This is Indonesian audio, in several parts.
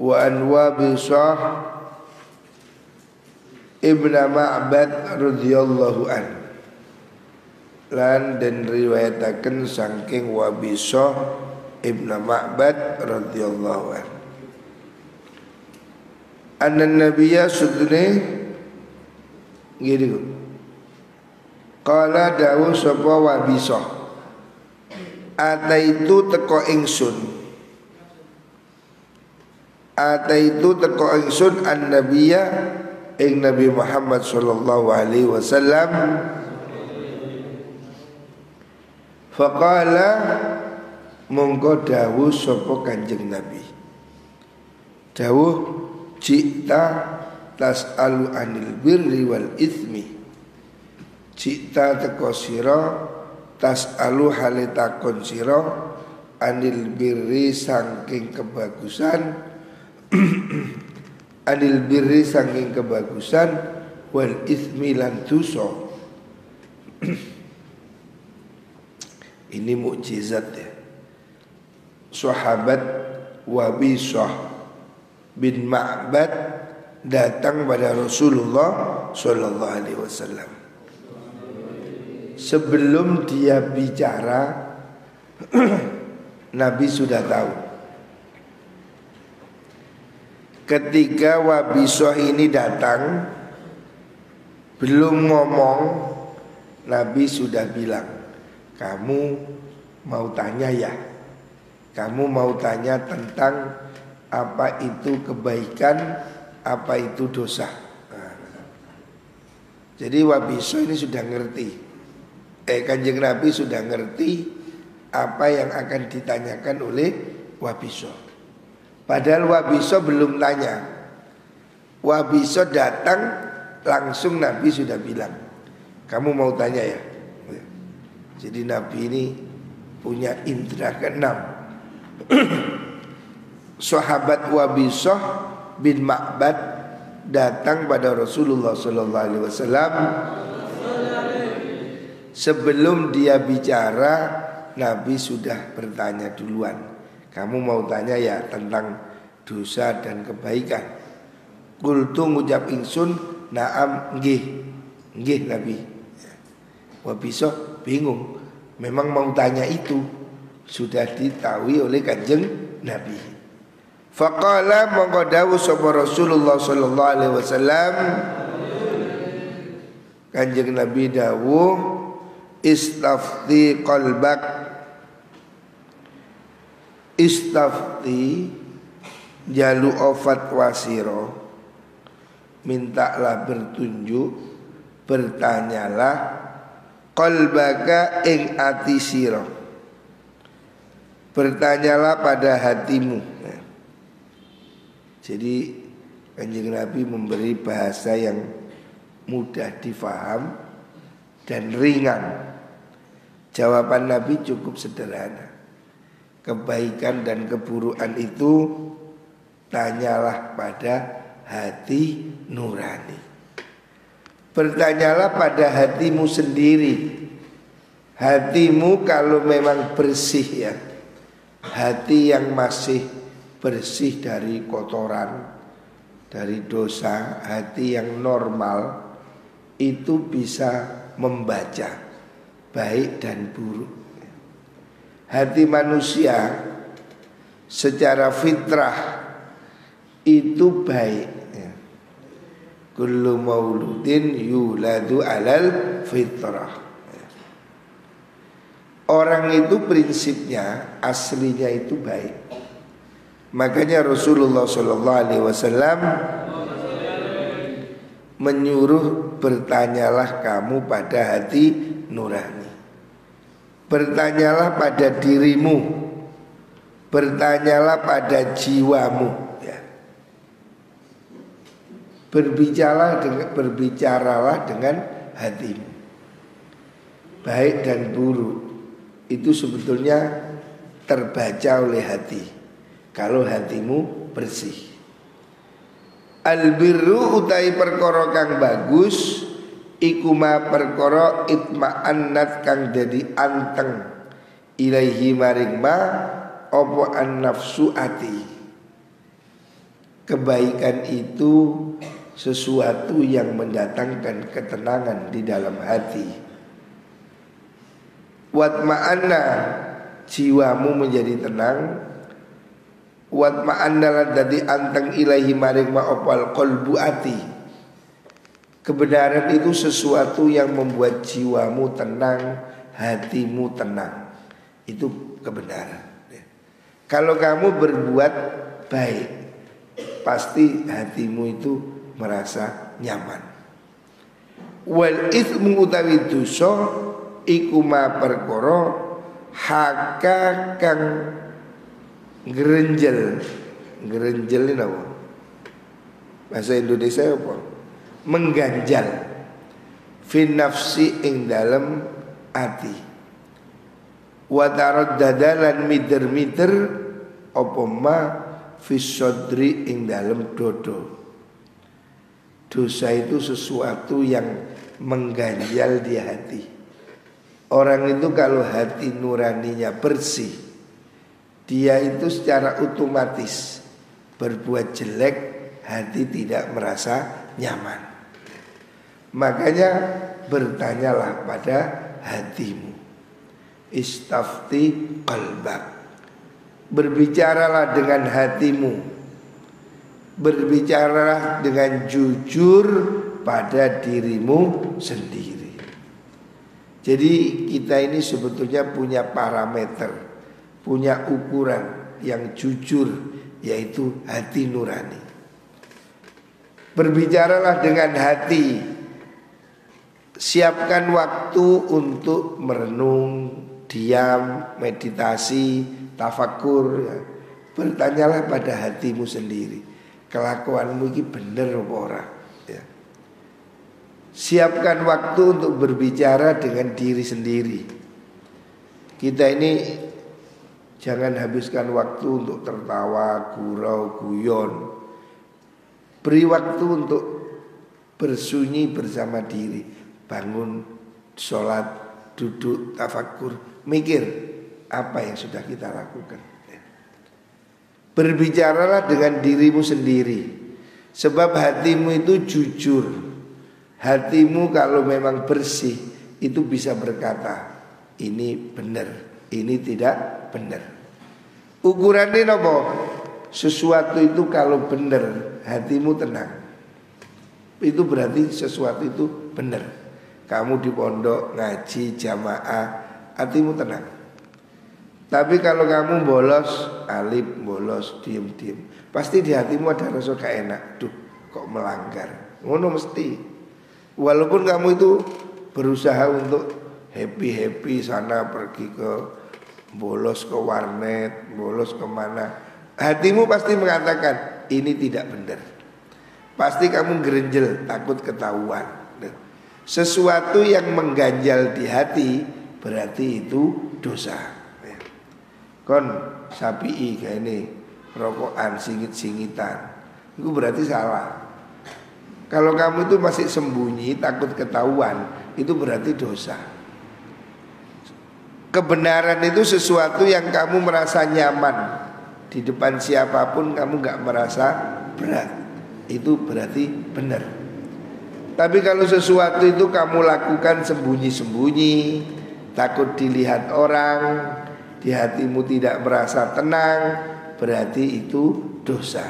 wa an Wabisah ibn Ma'bad radhiyallahu an, lan den riwayataken saking Wabisah ibn Ma'bad radhiyallahu an, anna nabiyya sudne ngene qala dawu sapa Wabisah, ataitu teko ingsun an-nabiyya ing Nabi Muhammad sallallahu alaihi wasallam, faqala mongko dawuh sapa Kanjeng Nabi, dawuh jikta tas'alu anil birri wal itsmi, jikta teko sira tas'alu hale takon sira anil birri saking kebagusan anil birri saking kebagusan wal itsmi lan dosa. Ini mukjizat ya. Sahabat Wabisah bin Ma'bad datang pada Rasulullah sallallahu alaihi wasallam. Sebelum dia bicara Nabi sudah tahu. Ketika Wabisah ini datang, belum ngomong, Nabi sudah bilang, kamu mau tanya ya? Kamu mau tanya tentang apa itu kebaikan, apa itu dosa. Jadi Wabisah ini sudah ngerti. Kanjeng Nabi sudah ngerti apa yang akan ditanyakan oleh Wabisah. Padahal Wabisah belum tanya. Wabisah datang langsung Nabi sudah bilang, kamu mau tanya ya? Jadi Nabi ini punya indera keenam. Sahabat Wabisah bin Ma'bad datang pada Rasulullah sallallahu alaihi wasallam. Sebelum dia bicara, Nabi sudah bertanya duluan. Kamu mau tanya ya tentang dosa dan kebaikan? Qultu ngucap ingsun, na'am nggih. Nggih Nabi. Wabisah bingung. Memang mau tanya itu sudah ditahui oleh Kanjeng Nabi. Faqala mongko dawuh sapa Rasulullah sallallahu alaihi wasallam, Kanjeng Nabi dawuh, istafti qalbak, istafti jalu ofat wasiro, mintalah bertunjuk, bertanyalah qalbaka ing ati siro, bertanyalah pada hatimu. Jadi Kanjeng Nabi memberi bahasa yang mudah difaham dan ringan. Jawaban Nabi cukup sederhana. Kebaikan dan keburukan itu tanyalah pada hati nurani. Bertanyalah pada hatimu sendiri. Hatimu kalau memang bersih ya, hati yang masih bersih dari kotoran, dari dosa, hati yang normal itu bisa membaca baik dan buruk. Hati manusia secara fitrah itu baik. Kullu mauludin yuladu alal fitrah. Orang itu prinsipnya aslinya itu baik. Makanya Rasulullah SAW menyuruh bertanyalah kamu pada hati nurani. Bertanyalah pada dirimu, bertanyalah pada jiwamu ya. Berbicaralah dengan hatimu. Baik dan buruk itu sebetulnya terbaca oleh hati kalau hatimu bersih. Albirru utai perkara kang bagus iku ma perkara itma'annat kang dadi anteng ilaihi maring ma apa an nafsu ati. kebaikan itu sesuatu yang mendatangkan ketenangan di dalam hati. Watma'anna, jiwamu menjadi tenang. Watma'anna lan dadi anteng ilahi maring ma opal qalbu ati. Kebenaran itu sesuatu yang membuat jiwamu tenang, hatimu tenang. Itu kebenaran. Kalau kamu berbuat baik, pasti hatimu itu merasa nyaman. Wal itsmu utawi dosa iku ma perkara haka kang ngrenjel. Ngrenjel ini apa? Bahasa Indonesia apa? Mengganjal. Fi nafsi ing dalem ati. Wa taraddadalan mider-mider apa ma fi sadri ing dalem dodo. Dosa itu sesuatu yang mengganjal di hati. Orang itu kalau hati nuraninya bersih, dia itu secara otomatis berbuat jelek, hati tidak merasa nyaman. Makanya bertanyalah pada hatimu. Istafti qalbak. Berbicaralah dengan hatimu. Berbicaralah dengan jujur pada dirimu sendiri. Jadi kita ini sebetulnya punya parameter, punya ukuran yang jujur, yaitu hati nurani. Berbicaralah dengan hati. Siapkan waktu untuk merenung, diam, meditasi, tafakur ya. Bertanyalah pada hatimu sendiri, kelakuanmu ini benar apa ora ya. Siapkan waktu untuk berbicara dengan diri sendiri. Kita ini jangan habiskan waktu untuk tertawa, gurau, guyon. Beri waktu untuk bersunyi bersama diri. Bangun, sholat, duduk, tafakur, mikir apa yang sudah kita lakukan. Berbicaralah dengan dirimu sendiri. Sebab hatimu itu jujur. Hatimu kalau memang bersih, itu bisa berkata, ini benar, ini tidak benar. Ukurannya apa? Sesuatu itu kalau benar, hatimu tenang, itu berarti sesuatu itu benar. Kamu di pondok ngaji jamaah, hatimu tenang. Tapi kalau kamu bolos, alip, bolos, diem, pasti di hatimu ada rasa gak enak. Duh, kok melanggar. Ngono mesti. Walaupun kamu itu berusaha untuk happy sana, pergi ke bolos ke warnet, bolos kemana, hatimu pasti mengatakan ini tidak benar. Pasti kamu gerenjel, takut ketahuan. Sesuatu yang mengganjal di hati berarti itu dosa. Kon sapi kayak ini rokokan singit-singitan, itu berarti salah. Kalau kamu itu masih sembunyi takut ketahuan, itu berarti dosa. Kebenaran itu sesuatu yang kamu merasa nyaman. Di depan siapapun kamu gak merasa berat, itu berarti benar. Tapi kalau sesuatu itu kamu lakukan sembunyi-sembunyi, takut dilihat orang, di hatimu tidak merasa tenang, berarti itu dosa.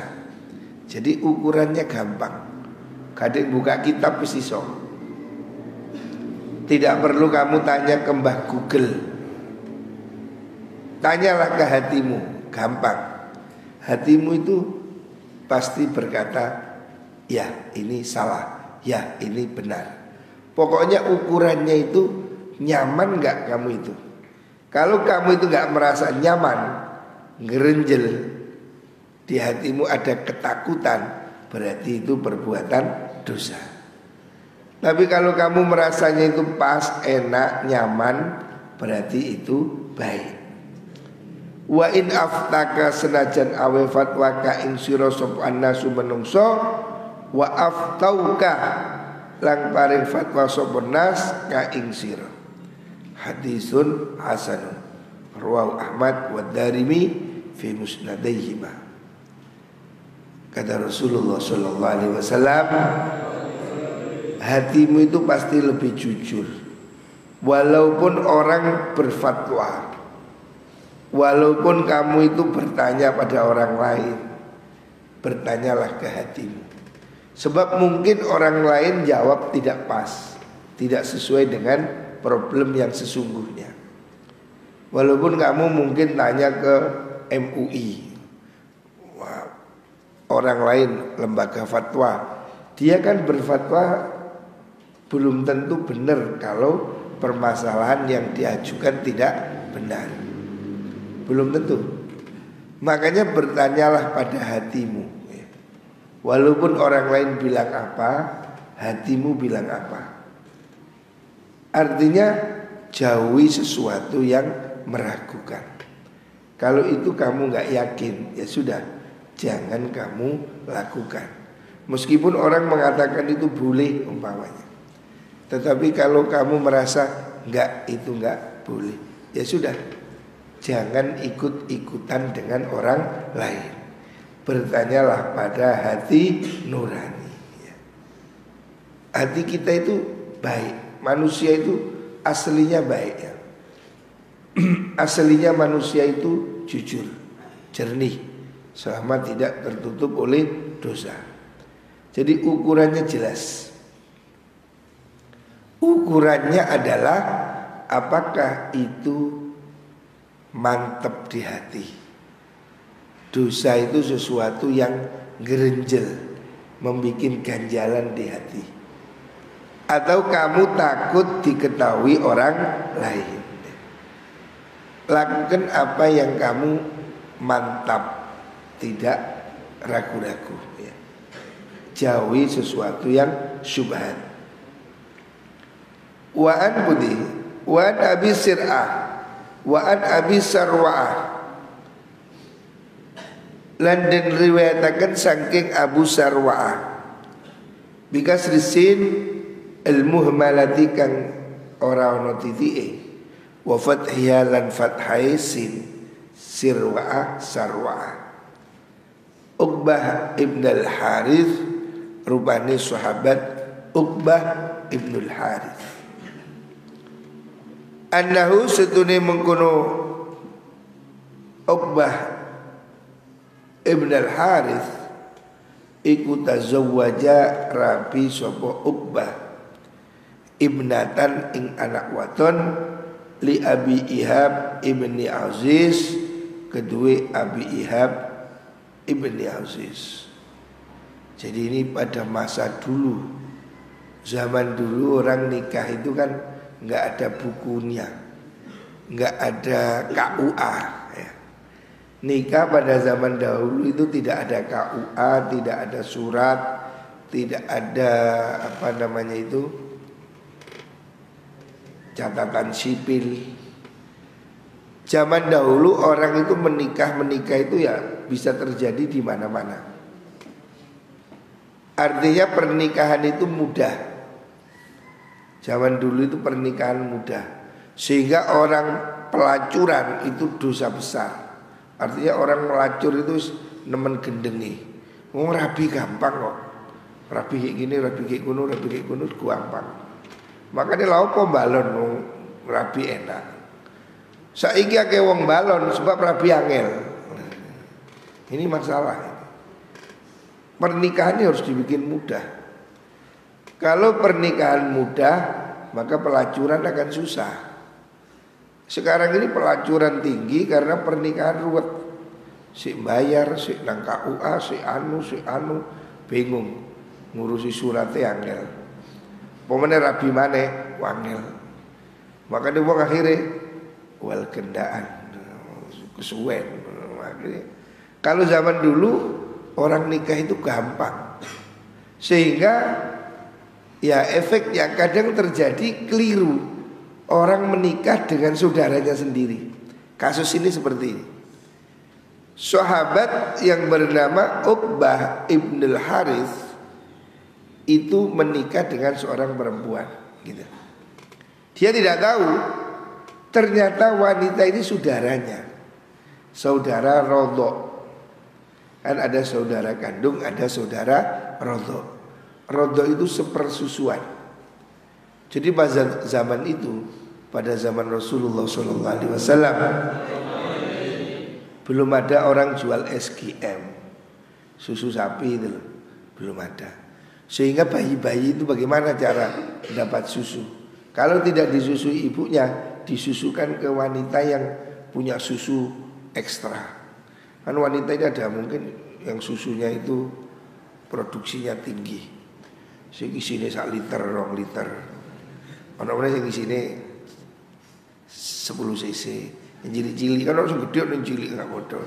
Jadi ukurannya gampang. Kadang buka kitab iso. Tidak perlu kamu tanya ke Mbah Google. Tanyalah ke hatimu, gampang. Hatimu itu pasti berkata, ya ini salah, ya ini benar. Pokoknya ukurannya itu nyaman gak kamu itu. Kalau kamu itu gak merasa nyaman, ngerenjel, di hatimu ada ketakutan, berarti itu perbuatan dosa. Tapi kalau kamu merasanya itu pas, enak, nyaman, berarti itu baik. Wa in aftaka senajan awe fatwa ka ing sira sapa annasu menungso, wa aftauka lang paring fatwa sapa nas ka ing sira. Hadisun hasanun rawahu Ahmad wa Darimi fi musnadaihima. Kata Rasulullah Sallallahu Alaihi Wasallam, hatimu itu pasti lebih jujur. Walaupun orang berfatwa, walaupun kamu itu bertanya pada orang lain, bertanyalah ke hatimu. Sebab mungkin orang lain jawab tidak pas, tidak sesuai dengan problem yang sesungguhnya. Walaupun kamu mungkin tanya ke MUI, orang lain lembaga fatwa, dia kan berfatwa belum tentu benar kalau permasalahan yang diajukan tidak benar. Belum tentu. Makanya bertanyalah pada hatimu. Walaupun orang lain bilang apa, hatimu bilang apa. Artinya jauhi sesuatu yang meragukan. Kalau itu kamu gak yakin, ya sudah, jangan kamu lakukan. Meskipun orang mengatakan itu boleh umpamanya, tetapi kalau kamu merasa itu enggak boleh, ya sudah, jangan ikut-ikutan dengan orang lain. Bertanyalah pada hati nurani. Hati kita itu baik. Manusia itu aslinya baik ya. Aslinya manusia itu jujur, jernih, selama tidak tertutup oleh dosa. Jadi ukurannya jelas. Ukurannya adalah apakah itu mantap di hati. Dosa itu sesuatu yang gerenjel, membuat ganjalan di hati. Atau kamu takut diketahui orang lain. Lakukan apa yang kamu mantap, tidak ragu-ragu ya. Jauhi sesuatu yang syubhat. Wa an budi wa an abi sir'ah wa an abi sarwa'ah. Lan den riwayataken saking Abu Sarwa'ah bikas risin al-muhmalati kang ora ana titike wa fathiha lan fathai sin sirwa'ah sarwa'ah. Uqbah ibn al-Harith, rupane sahabat Uqbah ibn al-Harith. Annahu setune mengkono Uqbah Ibn al-Harith iku tazawwaja rabi sapa Uqbah ibnatan ing anak waton li Abi Ihab ibni Aziz, kedua Abi Ihab ibni Aziz. Jadi ini pada masa dulu, zaman dulu orang nikah itu kan nggak ada bukunya, nggak ada KUA ya. Nikah pada zaman dahulu itu tidak ada KUA, tidak ada surat, tidak ada catatan sipil. Zaman dahulu orang itu menikah itu ya bisa terjadi di mana-mana. Artinya pernikahan itu mudah. Zaman dulu itu pernikahan mudah, sehingga orang pelacuran itu dosa besar. Artinya orang melacur itu nemen gendengi. Rabi gampang kok. Rabi kayak gini, rabi kayak kuno, gampang. Makanya lau kok balon rabi enak. Saiki akeh wong balon sebab rabi angel. Ini masalah. Pernikahan harus dibikin mudah. Kalau pernikahan mudah, maka pelacuran akan susah. Sekarang ini pelacuran tinggi karena pernikahan ruwet. Si bayar, si nang KUA, si anu, bingung ngurusi suratnya angel. Pemene rabi maneh wangel. Makanya wong akhirnya wal gendaan kesuwen. Kalau zaman dulu orang nikah itu gampang, sehingga ya efek yang kadang terjadi keliru. Orang menikah dengan saudaranya sendiri. Kasus ini seperti ini. Sahabat yang bernama Uqbah ibn al-Harith itu menikah dengan seorang perempuan gitu. Dia tidak tahu ternyata wanita ini saudaranya, saudara rodok. Kan ada saudara kandung, ada saudara rodho. Rodho itu sepersusuan. Jadi pada zaman itu, pada zaman Rasulullah SAW, belum ada orang jual SGM, susu sapi itu belum ada. Sehingga bayi-bayi itu bagaimana cara dapat susu? Kalau tidak disusui ibunya, disusukan ke wanita yang punya susu ekstra. Kan wanita ini ada mungkin yang susunya itu produksinya tinggi. Sing isine 1 liter, 2 liter. Ono-ono sing isine 10 cc. Yang cilik-cilik kan orang gede orang cilik enggak bodoh.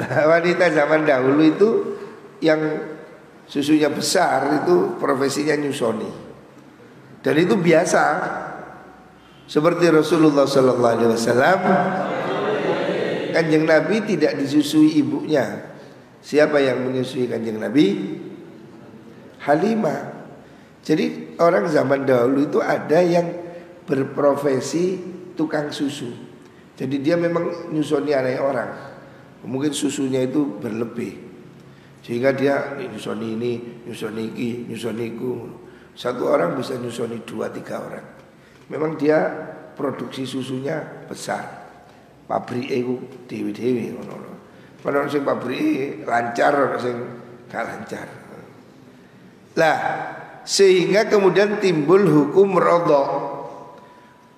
Wanita zaman dahulu itu yang susunya besar itu profesinya nyusoni. Dan itu biasa. Seperti Rasulullah SAW, Kanjeng Nabi tidak disusui ibunya. Siapa yang menyusui Kanjeng Nabi? Halimah. Jadi orang zaman dahulu itu ada yang berprofesi tukang susu. Jadi dia memang nyusoni anak orang. Mungkin susunya itu berlebih, sehingga dia nyusoni ini, nyusoni iki, nyusoni iku. Satu orang bisa nyusoni 2-3 orang. Memang dia produksi susunya besar. Pabrik itu dewi-dewi. Kalau sing pabrik lancar, orang sing gak lancar. Lah, sehingga kemudian timbul hukum rodho.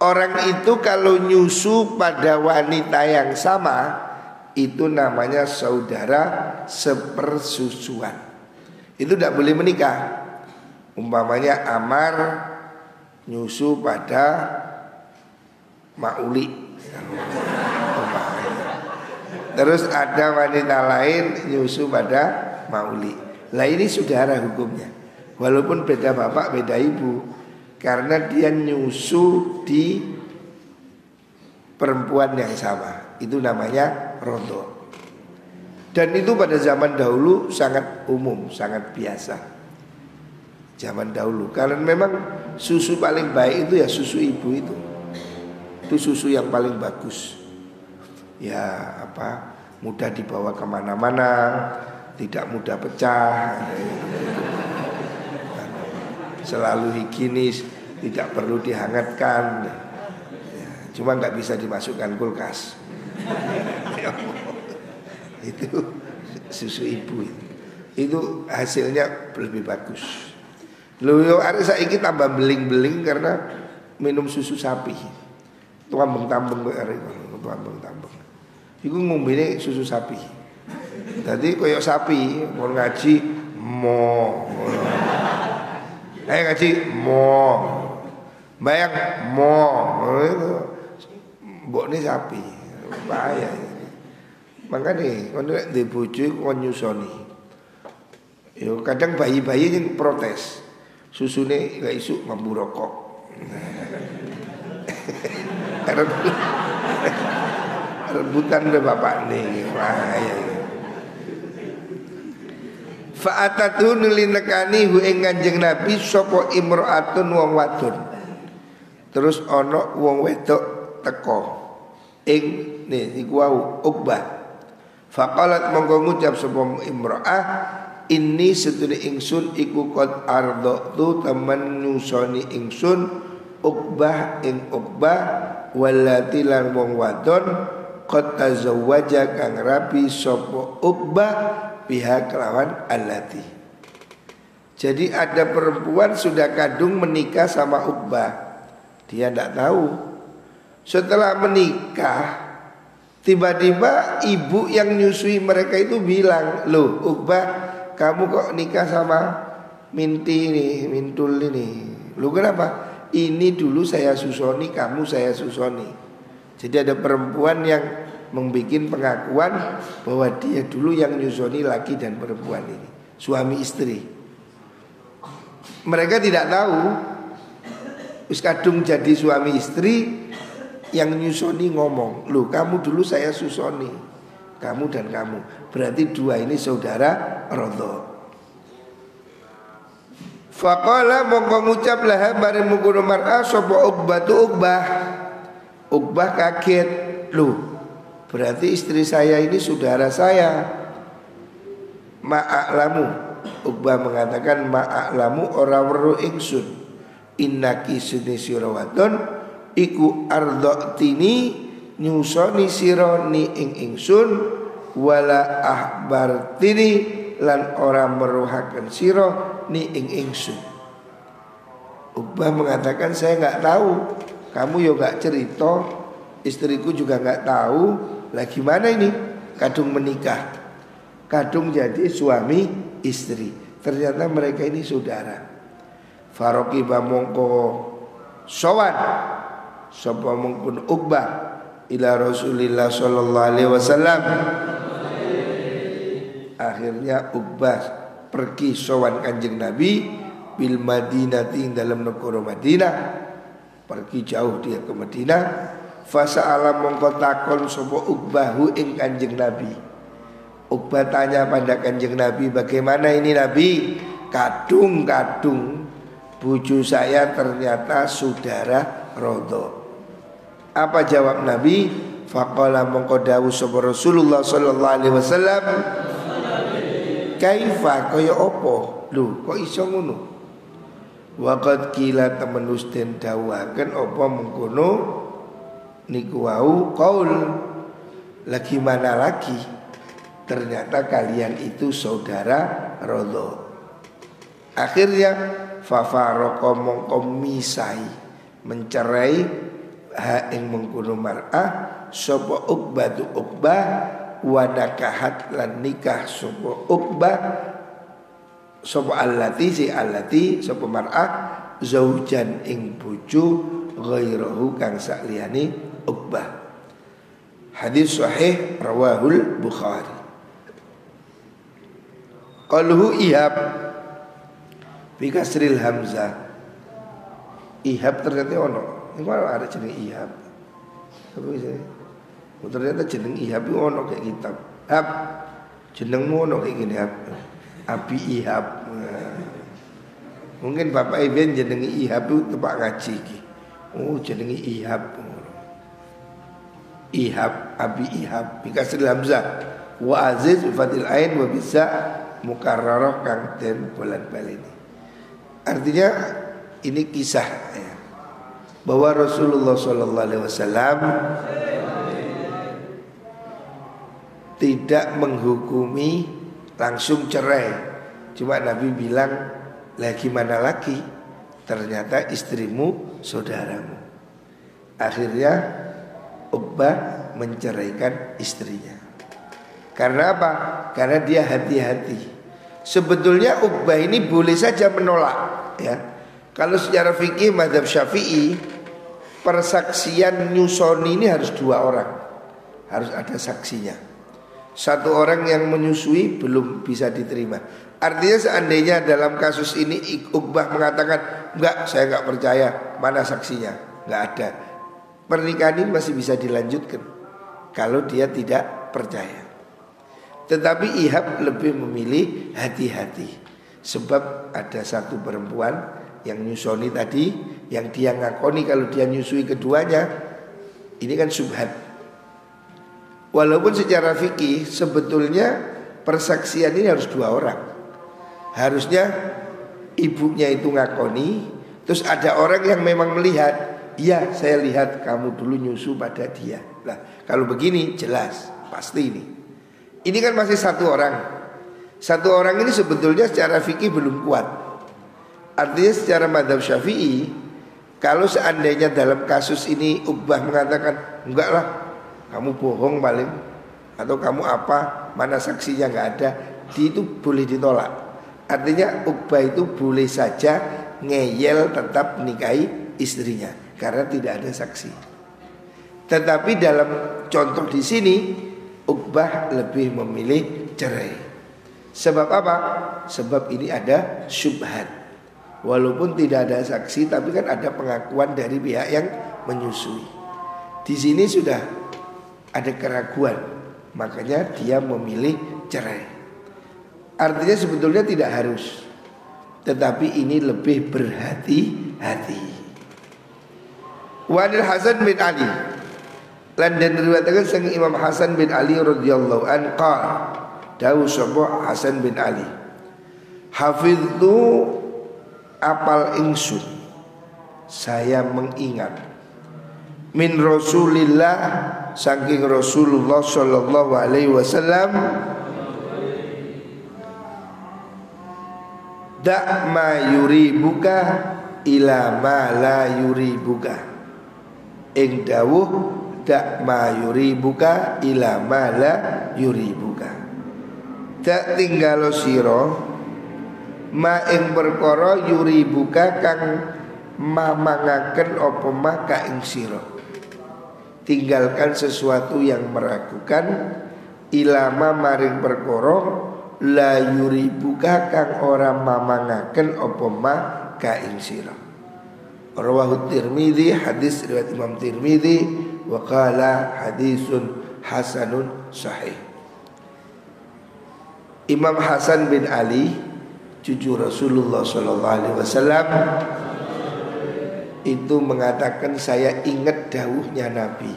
Orang itu kalau nyusu pada wanita yang sama, itu namanya saudara sepersusuan. Itu tidak boleh menikah. Umpamanya Amar nyusu pada Mauli, terus ada wanita lain nyusu pada Mauli. Lah ini saudara hukumnya, walaupun beda bapak beda ibu, karena dia nyusu di perempuan yang sama. Itu namanya rodho. Dan itu pada zaman dahulu sangat umum, sangat biasa. Zaman dahulu, karena memang susu paling baik itu ya susu ibu itu. Itu susu yang paling bagus. Ya apa, mudah dibawa kemana-mana, tidak mudah pecah, selalu higienis, tidak perlu dihangatkan. Ya, cuma nggak bisa dimasukkan kulkas. Itu susu ibu itu hasilnya lebih bagus. Lho yo arek saiki tambah beling-beling karena minum susu sapi. Tambeng-tambeng kok arek tambeng-tambeng. Iku ngombene susu sapi. Dadi koyo sapi mau ngaji mo. Ayo ngaji mo. Bayang mo. Mbokne sapi. Bahaya. Makanya kalau di bojo kon nyusoni. Yo kadang bayi-bayi yang protes. Susune gak isu mampu rokok. Rebutan be bapak nih. Bahaya. Fa'atatu nulinekani hu ing Kanjeng Nabi sapa imraatun wong wadon. Terus ana wong wedok teko ing iku wau Uqbah. Faqalat monggo ngucap sapa imraah, inni sedune ingsun iku qad ardhatu temen nyusoni ingsun Uqbah ing Uqbah walati lan wong wadon qad tazawwaja kang rabi sapa Uqbah pihak kelawan allati. Jadi ada perempuan sudah kadung menikah sama Uqbah. Dia tidak tahu. Setelah menikah, tiba-tiba ibu yang nyusui mereka itu bilang, loh Uqbah, kamu kok nikah sama Minti ini, Mintul ini. Loh kenapa? Ini dulu saya susoni, kamu saya susoni. Jadi ada perempuan yang membuat pengakuan bahwa dia dulu yang nyusoni laki dan perempuan ini, suami istri. Mereka tidak tahu wis kadung jadi suami istri. Yang nyusoni ngomong, loh kamu dulu saya susoni, kamu dan kamu, berarti dua ini saudara rodho. Faqala mongko ngucap lah bareng mungkono mar'a sapa Uqbah tu Uqbah kaget, loh berarti istri saya ini saudara saya. Ma'a'lamu, Uqbah mengatakan ma'a'lamu ora weruh ingsun innaki sunni sira wadon iku ardotini nyusoni sira ni ing ingsun wala ahbartini lan ora meruhaken sira ni ing ingsun. Uqbah mengatakan saya nggak tahu, kamu yo nggak cerita, istriku juga nggak tahu. Lah gimana ini? Kadung menikah, kadung jadi suami istri. Ternyata mereka ini saudara. Faroqiba mongko sowan sapa mungkun Uqbah ila Rasulillah sallallahu alaihi wasallam. Akhirnya Uqbah pergi sowan Kanjeng Nabi bil Madinati dalam negara Madinah. Pergi jauh dia ke Madinah. Fasa'ala mongko takon sapa Uqbahu ing Kanjeng Nabi. Uqbah tanya pada Kanjeng Nabi, bagaimana ini Nabi? Kadung-kadung bojo saya ternyata saudara Rodho. Apa jawab Nabi? Faqala mongko dawuh sapa Rasulullah sallallahu alaihi wasallam, kaifa kaya apa? Lho, kok iso ngono? Waqad kila temenus den dawuhaken apa mengkono niku wau qaul. Lagi mana lagi? Ternyata kalian itu saudara Rodho. Akhirnya fafaroko mongko misai mencerai ha ing mengkono mar'ah sapa Uqbah tu Uqbah wadakahat lan nikah sapa Uqbah sapa allati si allati sapa mar'ah zaujan ing bojo ghairahu kang sakliyane Uqbah. Hadis sahih rawahul Bukhari. Qaluhu ihab bi kasril hamzah. Ihab ternyata ono. Iku ada jeneng ihab. Apa sih? Ternyata jeneng ihab itu ono kayak kitab. Hab jenengmu ono kayak gini hab. Abi ihab. Mungkin bapak Iben jenengi ihab itu tempat ngaji iki. Oh jenengi ihab. Ihab, abi ihab bi kasril hamzah. Wa aziz bi fathil ain wa bisa mukarrarah kang den bolan-baleni. Artinya ini kisah ya, bahwa Rasulullah sallallahu alaihi wasallam tidak menghukumi langsung cerai. Cuma Nabi bilang, "Lah gimana lagi? Ternyata istrimu saudaramu." Akhirnya Uqbah menceraikan istrinya. Karena apa? Karena dia hati-hati. Sebetulnya Uqbah ini boleh saja menolak ya. Kalau secara fikih mazhab Syafi'i, persaksian nyusoni ini harus 2 orang. Harus ada saksinya. 1 orang yang menyusui belum bisa diterima. Artinya seandainya dalam kasus ini Uqbah mengatakan, enggak, saya enggak percaya, mana saksinya? Enggak ada. Pernikahan ini masih bisa dilanjutkan kalau dia tidak percaya. Tetapi Ihab lebih memilih hati-hati. Sebab ada 1 perempuan yang nyusoni tadi, yang dia ngakoni kalau dia nyusui keduanya. Ini kan syubhat. Walaupun secara fikih sebetulnya persaksian ini harus 2 orang. Harusnya ibunya itu ngakoni, terus ada orang yang memang melihat, iya saya lihat kamu dulu nyusu pada dia. Nah kalau begini jelas pasti ini. Ini kan masih 1 orang. 1 orang ini sebetulnya secara fikih belum kuat. Artinya secara mazhab Syafi'i, kalau seandainya dalam kasus ini Uqbah mengatakan, enggak lah, kamu bohong paling, atau kamu apa, mana saksinya enggak ada, itu boleh ditolak. Artinya Uqbah itu boleh saja ngeyel tetap menikahi istrinya karena tidak ada saksi. Tetapi dalam contoh di sini Uqbah lebih memilih cerai. Sebab apa? Sebab ini ada syubhat. Walaupun tidak ada saksi, tapi kan ada pengakuan dari pihak yang menyusui. Di sini sudah ada keraguan, makanya dia memilih cerai. Artinya sebetulnya tidak harus, tetapi ini lebih berhati-hati. Wa anil Hasan bin Ali Lan den riwayataken sang Imam Hasan bin Ali radhiyallahu an qala dawu sapa Hasan bin Ali hafiztu apal ingsun saya mengingat min Rasulillah saking Rasulullah sallallahu alaihi wasallam da ma yuribuka ila ma la yuribuka ing dawuh da ma yuribuka ila ma la yuribuka dak tinggalo sira ma ing perkara yuribuka kang mamangaken apa maka ing sira tinggalkan sesuatu yang meragukan ilama maring perkara la yuribuka kang ora mamangaken apa maka ing sira. Rawahu Tirmidzi hadis riwayat Imam Tirmidzi wa qala hadisun hasanun sahih. Imam Hasan bin Ali cucu Rasulullah sallallahu alaihi wasallam itu mengatakan saya ingat dawuhnya Nabi.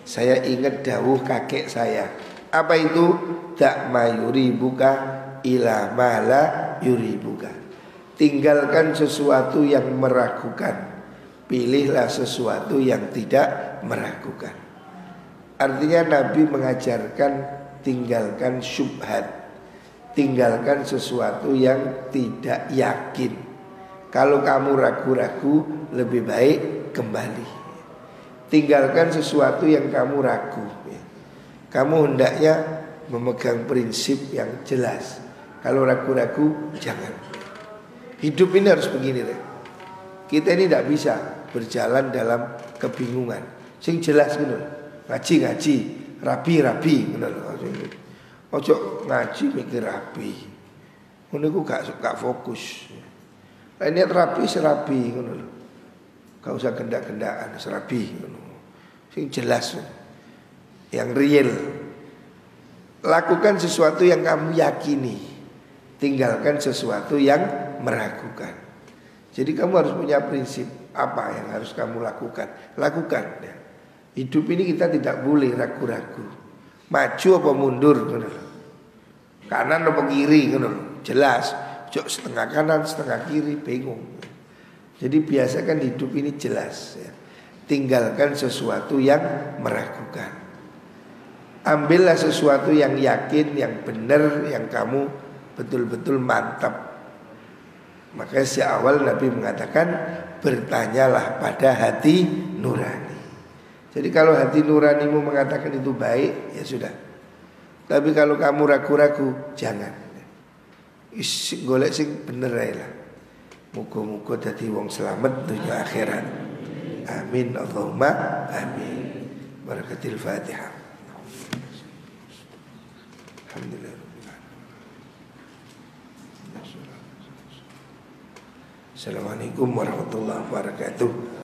Saya ingat dawuh kakek saya. Apa itu? Tak mayuri buka ila mala yuri buka. Tinggalkan sesuatu yang meragukan. Pilihlah sesuatu yang tidak meragukan. Artinya Nabi mengajarkan tinggalkan syubhat. Tinggalkan sesuatu yang tidak yakin. Kalau kamu ragu-ragu lebih baik kembali. Tinggalkan sesuatu yang kamu ragu. Kamu hendaknya memegang prinsip yang jelas. Kalau ragu-ragu jangan. Hidup ini harus begini deh. Kita ini tidak bisa berjalan dalam kebingungan. Sing jelas gitu. Ngaji, rapi gitu. Ojo ngaji mikir rapi. Ngono gak fokus. Niat rapi serapi ngono lho. Gak usah gendak-gendakan serapi ngono. Sing jelas. Yang real. Lakukan sesuatu yang kamu yakini. Tinggalkan sesuatu yang meragukan. Jadi kamu harus punya prinsip apa yang harus kamu lakukan. Lakukan ya. Hidup ini kita tidak boleh ragu-ragu. Maju apa mundur ngono lho. Kanan apa kiri ngono lho. Jelas. Jok setengah kanan, setengah kiri, bingung. Jadi biasakan hidup ini jelas ya. Tinggalkan sesuatu yang meragukan. Ambillah sesuatu yang yakin, yang benar, yang kamu betul-betul mantap. Makanya si awal Nabi mengatakan bertanyalah pada hati nurani. Jadi kalau hati nuranimu mengatakan itu baik, ya sudah. Tapi kalau kamu ragu-ragu, jangan. Golek sing bener ae lah. Muga-muga dadi wong selamat dunia akhirat. Amin Allahumma amin. Barakatil Fatihah. Alhamdulillah. Assalamualaikum warahmatullahi wabarakatuh.